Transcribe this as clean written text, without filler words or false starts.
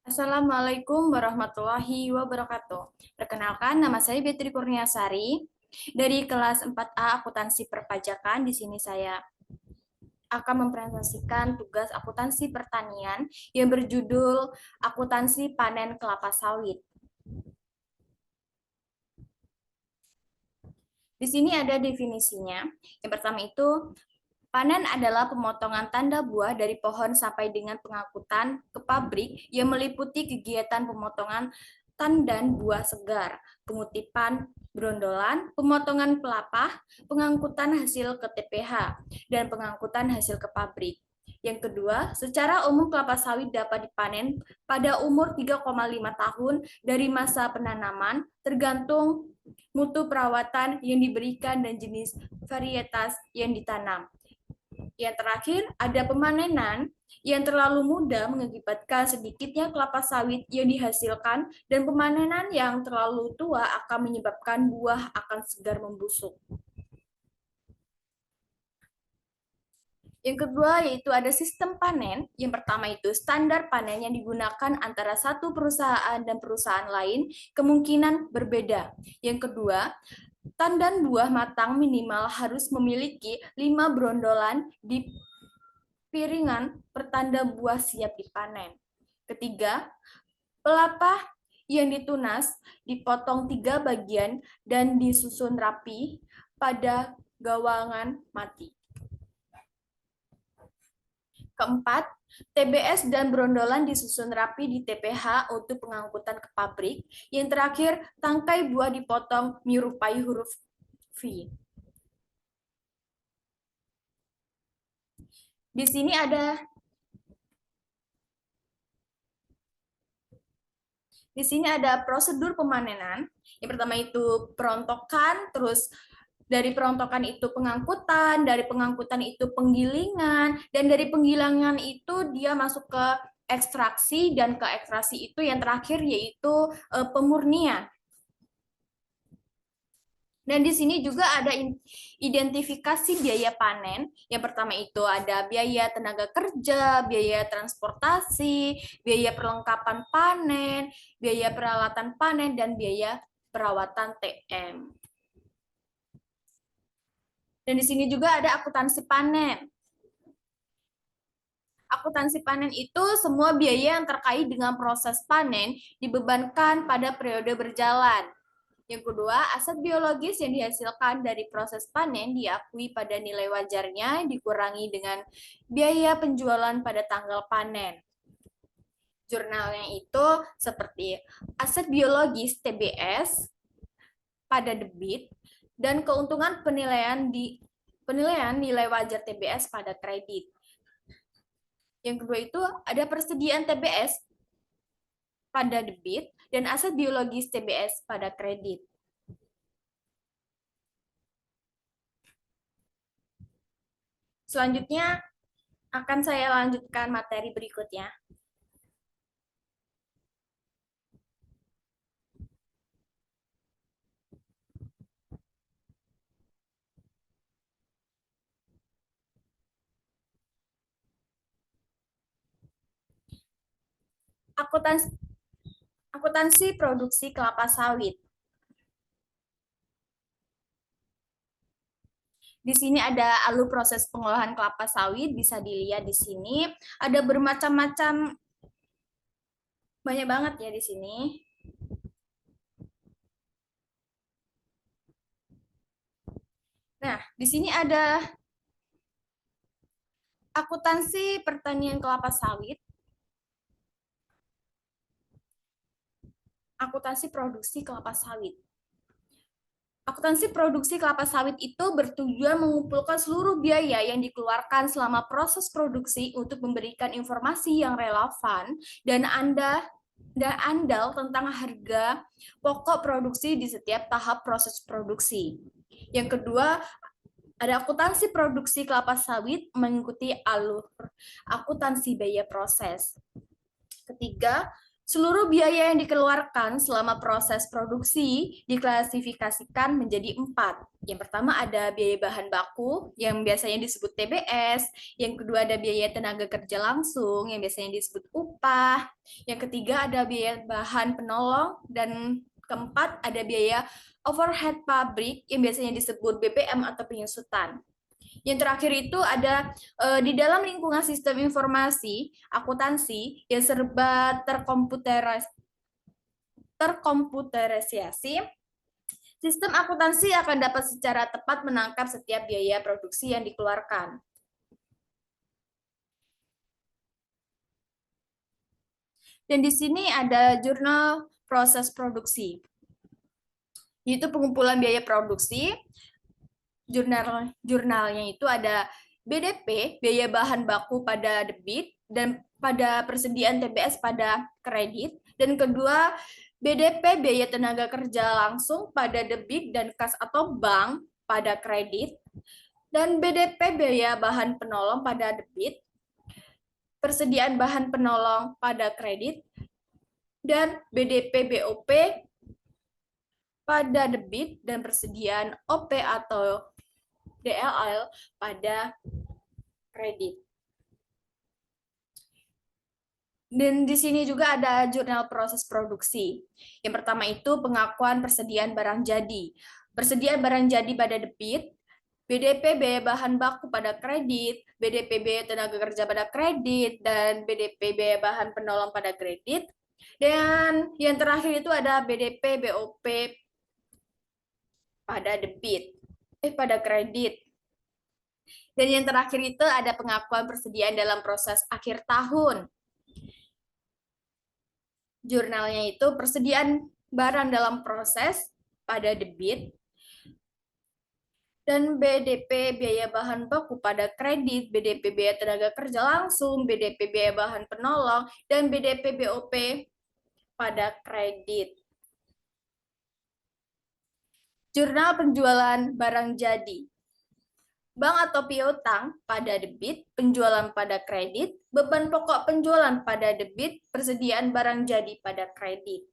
Assalamualaikum warahmatullahi wabarakatuh. Perkenalkan, nama saya Betri Kurniasari dari kelas 4A Akuntansi Perpajakan. Di sini saya akan mempresentasikan tugas akuntansi pertanian yang berjudul Akuntansi Panen Kelapa Sawit. Di sini ada definisinya. Yang pertama itu, panen adalah pemotongan tanda buah dari pohon sampai dengan pengangkutan ke pabrik yang meliputi kegiatan pemotongan tandan buah segar, pengutipan brondolan, pemotongan pelepah, pengangkutan hasil ke TPH, dan pengangkutan hasil ke pabrik. Yang kedua, secara umum kelapa sawit dapat dipanen pada umur 3,5 tahun dari masa penanaman, tergantung mutu perawatan yang diberikan dan jenis varietas yang ditanam. Yang terakhir, ada pemanenan yang terlalu muda mengakibatkan sedikitnya kelapa sawit yang dihasilkan, dan pemanenan yang terlalu tua akan menyebabkan buah akan segar membusuk. Yang kedua yaitu ada sistem panen. Yang pertama itu standar panen yang digunakan antara satu perusahaan dan perusahaan lain kemungkinan berbeda. Yang kedua, tandan buah matang minimal harus memiliki 5 brondolan di piringan pertanda buah siap dipanen. Ketiga, pelepah yang ditunas dipotong 3 bagian dan disusun rapi pada gawangan mati. Keempat, TBS dan brondolan disusun rapi di TPH untuk pengangkutan ke pabrik. Yang terakhir, tangkai buah dipotong menyerupai huruf V. Di sini ada prosedur pemanenan. Yang pertama itu perontokan, terus dari perontokan itu pengangkutan, dari pengangkutan itu penggilingan, dan dari penggilingan itu dia masuk ke ekstraksi, dan ke ekstraksi itu yang terakhir yaitu pemurnian. Dan di sini juga ada identifikasi biaya panen. Yang pertama itu ada biaya tenaga kerja, biaya transportasi, biaya perlengkapan panen, biaya peralatan panen, dan biaya perawatan TM. Dan di sini juga ada akuntansi panen. Akuntansi panen itu semua biaya yang terkait dengan proses panen dibebankan pada periode berjalan. Yang kedua, aset biologis yang dihasilkan dari proses panen diakui pada nilai wajarnya dikurangi dengan biaya penjualan pada tanggal panen. Jurnalnya itu seperti aset biologis TBS pada debit dan keuntungan penilaian nilai wajar TBS pada kredit. Yang kedua itu ada persediaan TBS pada debit dan aset biologis TBS pada kredit. Selanjutnya akan saya lanjutkan materi berikutnya. Akuntansi, akuntansi produksi kelapa sawit. Di sini ada alur proses pengolahan kelapa sawit, bisa dilihat di sini. Ada bermacam-macam, banyak banget ya di sini. Nah, di sini ada akuntansi pertanian kelapa sawit, akuntansi produksi kelapa sawit. Akuntansi produksi kelapa sawit itu bertujuan mengumpulkan seluruh biaya yang dikeluarkan selama proses produksi untuk memberikan informasi yang relevan dan andal tentang harga pokok produksi di setiap tahap proses produksi. Yang kedua, ada akuntansi produksi kelapa sawit mengikuti alur akuntansi biaya proses. Ketiga, Seluruh biaya yang dikeluarkan selama proses produksi diklasifikasikan menjadi 4. Yang pertama ada biaya bahan baku yang biasanya disebut TBS, yang kedua ada biaya tenaga kerja langsung yang biasanya disebut upah, yang ketiga ada biaya bahan penolong, dan keempat ada biaya overhead pabrik yang biasanya disebut BPM atau penyusutan. Yang terakhir itu ada di dalam lingkungan sistem informasi akuntansi yang serba terkomputerisasi, sistem akuntansi akan dapat secara tepat menangkap setiap biaya produksi yang dikeluarkan. Dan di sini ada jurnal proses produksi, yaitu pengumpulan biaya produksi. Jurnalnya itu ada BDP, biaya bahan baku pada debit, dan pada persediaan TBS pada kredit. Dan kedua, BDP, biaya tenaga kerja langsung pada debit dan kas atau bank pada kredit. Dan BDP, biaya bahan penolong pada debit, persediaan bahan penolong pada kredit, dan BDP BOP pada debit dan persediaan OP atau DLL pada kredit. Dan di sini juga ada jurnal proses produksi. Yang pertama itu pengakuan persediaan barang jadi. Persediaan barang jadi pada debit, BDP biaya bahan baku pada kredit, BDP biaya tenaga kerja pada kredit, dan BDP biaya bahan penolong pada kredit. Dan yang terakhir itu ada BDP BOP pada debit, pada kredit. Dan yang terakhir itu ada pengakuan persediaan dalam proses akhir tahun. Jurnalnya itu persediaan barang dalam proses pada debit, dan BDP biaya bahan baku pada kredit, BDP biaya tenaga kerja langsung, BDP biaya bahan penolong, dan BDP BOP pada kredit. Jurnal penjualan barang jadi. Bank atau piutang pada debit, penjualan pada kredit, beban pokok penjualan pada debit, persediaan barang jadi pada kredit.